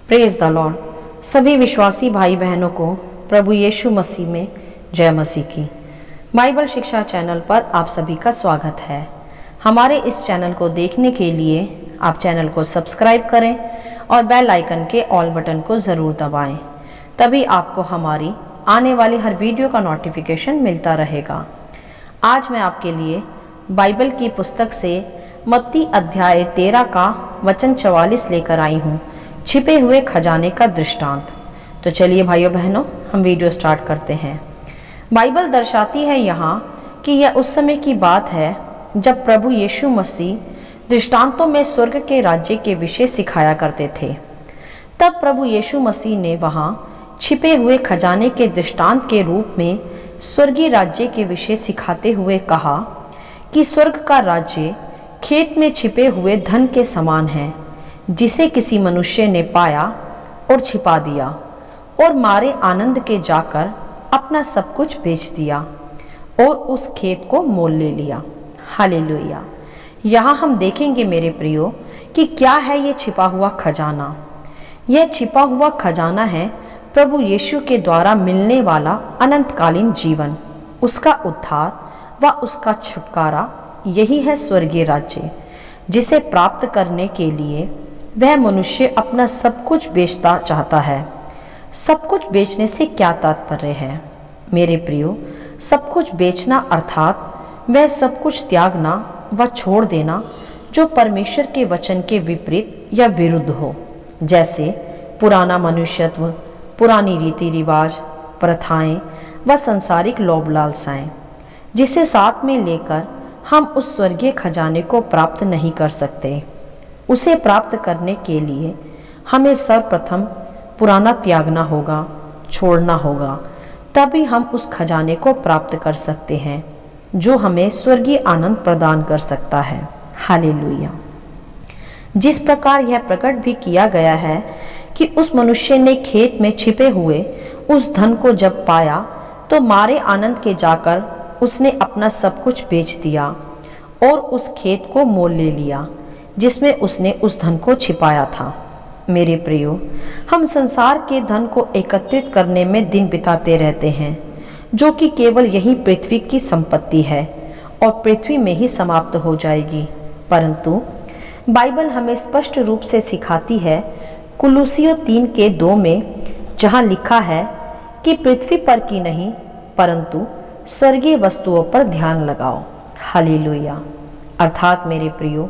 Praise the Lord. सभी विश्वासी भाई बहनों को प्रभु यीशु मसीह में जय मसीह की। बाइबल शिक्षा चैनल पर आप सभी का स्वागत है। हमारे इस चैनल को देखने के लिए आप चैनल को सब्सक्राइब करें और बेल आइकन के ऑल बटन को ज़रूर दबाएं, तभी आपको हमारी आने वाली हर वीडियो का नोटिफिकेशन मिलता रहेगा। आज मैं आपके लिए बाइबल की पुस्तक से मत्ती अध्याय 13 का वचन 44 लेकर आई हूँ, छिपे हुए खजाने का दृष्टांत। तो चलिए भाइयों बहनों, हम वीडियो स्टार्ट करते हैं। बाइबल दर्शाती है यहाँ कि यह उस समय की बात है जब प्रभु यीशु मसीह दृष्टांतों में स्वर्ग के राज्य के विषय सिखाया करते थे। तब प्रभु यीशु मसीह ने वहाँ छिपे हुए खजाने के दृष्टांत के रूप में स्वर्गीय राज्य के विषय सिखाते हुए कहा कि स्वर्ग का राज्य खेत में छिपे हुए धन के समान है, जिसे किसी मनुष्य ने पाया और छिपा दिया और मारे आनंद के जाकर अपना सब कुछ बेच दिया और उस खेत को मोल ले लिया। हालेलुया। यहाँ हम देखेंगे मेरे प्रियो कि क्या है ये छिपा हुआ खजाना। यह छिपा हुआ खजाना है प्रभु यीशु के द्वारा मिलने वाला अनंतकालीन जीवन, उसका उद्धार व उसका छुटकारा। यही है स्वर्गीय राज्य, जिसे प्राप्त करने के लिए वह मनुष्य अपना सब कुछ बेचता चाहता है। सब कुछ बेचने से क्या तात्पर्य है मेरे प्रियो? सब कुछ बेचना अर्थात वह सब कुछ त्यागना व छोड़ देना जो परमेश्वर के वचन के विपरीत या विरुद्ध हो, जैसे पुराना मनुष्यत्व, पुरानी रीति रिवाज, प्रथाएं व संसारिक लोभ लालसाएं, जिसे साथ में लेकर हम उस स्वर्गीय खजाने को प्राप्त नहीं कर सकते। उसे प्राप्त करने के लिए हमें सर्वप्रथम पुराना त्यागना होगा, छोड़ना होगा, तभी हम उस खजाने को प्राप्त कर सकते हैं जो हमें स्वर्गीय आनंद प्रदान कर सकता है। हालेलुया। जिस प्रकार यह प्रकट भी किया गया है कि उस मनुष्य ने खेत में छिपे हुए उस धन को जब पाया तो मारे आनंद के जाकर उसने अपना सब कुछ बेच दिया और उस खेत को मोल ले लिया जिसमें उसने उस धन को छिपाया था। मेरे प्रियो, हम संसार के धन को एकत्रित करने में दिन बिताते रहते हैं, जो कि केवल यही पृथ्वी की संपत्ति है और पृथ्वी में ही समाप्त हो जाएगी। परंतु बाइबल हमें स्पष्ट रूप से सिखाती है, कुलुसियों 3:2 में, जहाँ लिखा है कि पृथ्वी पर की नहीं परंतु स्वर्गीय वस्तुओं पर ध्यान लगाओ। हालेलुया। अर्थात मेरे प्रियो,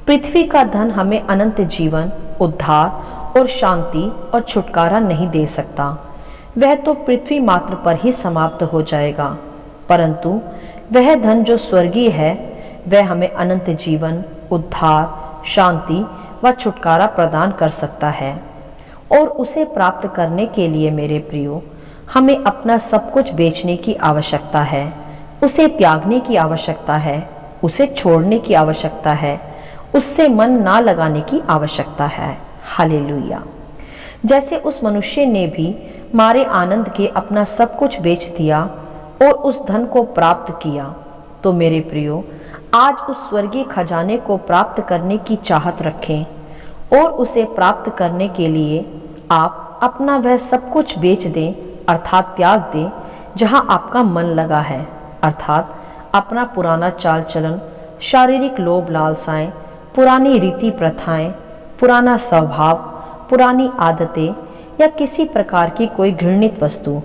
पृथ्वी का धन हमें अनंत जीवन, उद्धार और शांति और छुटकारा नहीं दे सकता। वह तो पृथ्वी मात्र पर ही समाप्त हो जाएगा, परंतु वह धन जो स्वर्गीय है वह हमें अनंत जीवन, उद्धार, शांति व छुटकारा प्रदान कर सकता है। और उसे प्राप्त करने के लिए मेरे प्रियो, हमें अपना सब कुछ बेचने की आवश्यकता है, उसे त्यागने की आवश्यकता है, उसे छोड़ने की आवश्यकता है, उससे मन ना लगाने की आवश्यकता है। हालेलुया। जैसे उस मनुष्य ने भी मारे आनंद के अपना सब कुछ बेच दिया और उस धन को प्राप्त किया, तो मेरे प्रियो, आज उस स्वर्गीय खजाने को प्राप्त करने की चाहत रखें और उसे प्राप्त करने के लिए आप अपना वह सब कुछ बेच दें, अर्थात त्याग दें जहां आपका मन लगा है, अर्थात अपना पुराना चाल चलन, शारीरिक लोभ लालसाएं, पुरानी रीति प्रथाएं, पुराना स्वभाव, पुरानी आदतें या किसी प्रकार की कोई घृणित वस्तु।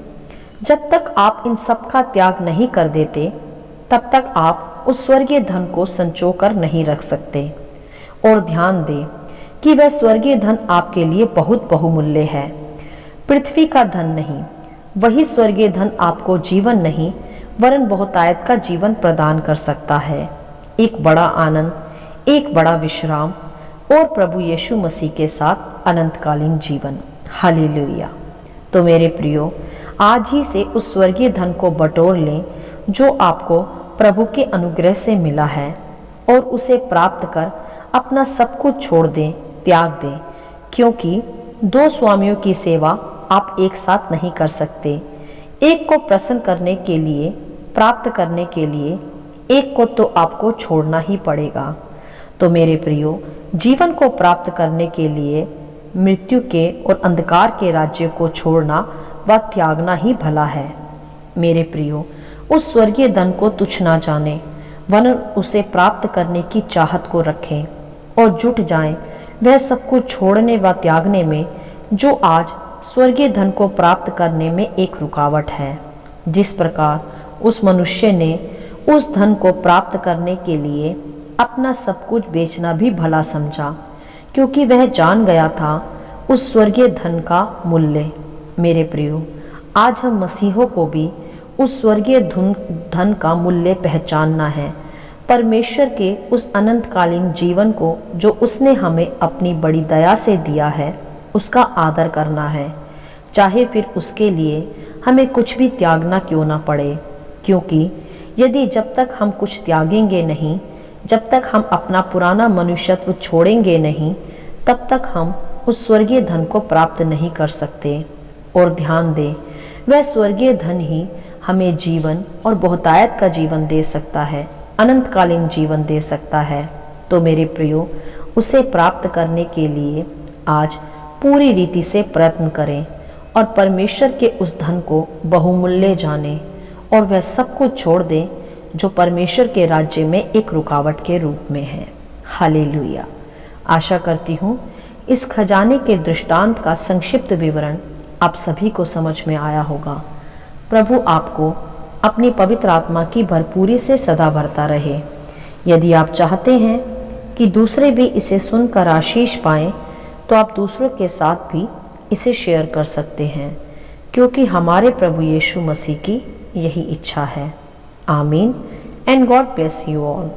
जब तक आप इन सब का त्याग नहीं कर देते, तब तक आप उस स्वर्गीय धन को संचो कर नहीं रख सकते। और ध्यान दें कि वह स्वर्गीय धन आपके लिए बहुत बहुमूल्य है, पृथ्वी का धन नहीं। वही स्वर्गीय धन आपको जीवन नहीं वरन बहुतायत का जीवन प्रदान कर सकता है, एक बड़ा आनंद, एक बड़ा विश्राम और प्रभु यीशु मसीह के साथ अनंतकालीन जीवन। हालेलुया। तो मेरे प्रियो, आज ही से उस स्वर्गीय धन को बटोर लें जो आपको प्रभु के अनुग्रह से मिला है और उसे प्राप्त कर अपना सब कुछ छोड़ दें, त्याग दें, क्योंकि दो स्वामियों की सेवा आप एक साथ नहीं कर सकते। एक को प्रसन्न करने के लिए, प्राप्त करने के लिए, एक को तो आपको छोड़ना ही पड़ेगा। तो मेरे प्रियो, जीवन को प्राप्त करने के लिए मृत्यु के और अंधकार के राज्य को छोड़ना व त्यागना ही भला है। मेरे प्रियो, उस स्वर्गीय धन को तुच्छ ना जाने, वरन उसे प्राप्त करने की चाहत को रखें और जुट जाएं वह सब कुछ छोड़ने व त्यागने में जो आज स्वर्गीय धन को प्राप्त करने में एक रुकावट है। जिस प्रकार उस मनुष्य ने उस धन को प्राप्त करने के लिए अपना सब कुछ बेचना भी भला समझा, क्योंकि वह जान गया था उस स्वर्गीय धन का मूल्य। मेरे प्रियो, आज हम मसीहों को भी उस स्वर्गीय धन का मूल्य पहचानना है। परमेश्वर के उस अनंतकालीन जीवन को जो उसने हमें अपनी बड़ी दया से दिया है, उसका आदर करना है, चाहे फिर उसके लिए हमें कुछ भी त्यागना क्यों ना पड़े। क्योंकि यदि जब तक हम कुछ त्यागेंगे नहीं, जब तक हम अपना पुराना मनुष्यत्व छोड़ेंगे नहीं, तब तक हम उस स्वर्गीय धन को प्राप्त नहीं कर सकते। और ध्यान दें, वह स्वर्गीय धन ही हमें जीवन और बहुतायत का जीवन दे सकता है, अनंतकालीन जीवन दे सकता है। तो मेरे प्रियो, उसे प्राप्त करने के लिए आज पूरी रीति से प्रयत्न करें और परमेश्वर के उस धन को बहुमूल्य जानें और वह सब कुछ छोड़ दें जो परमेश्वर के राज्य में एक रुकावट के रूप में है। हालेलुया। आशा करती हूँ इस खजाने के दृष्टांत का संक्षिप्त विवरण आप सभी को समझ में आया होगा। प्रभु आपको अपनी पवित्र आत्मा की भरपूरी से सदा भरता रहे। यदि आप चाहते हैं कि दूसरे भी इसे सुनकर आशीष पाएं, तो आप दूसरों के साथ भी इसे शेयर कर सकते हैं, क्योंकि हमारे प्रभु यीशु मसीह की यही इच्छा है। आमीन and God bless you all.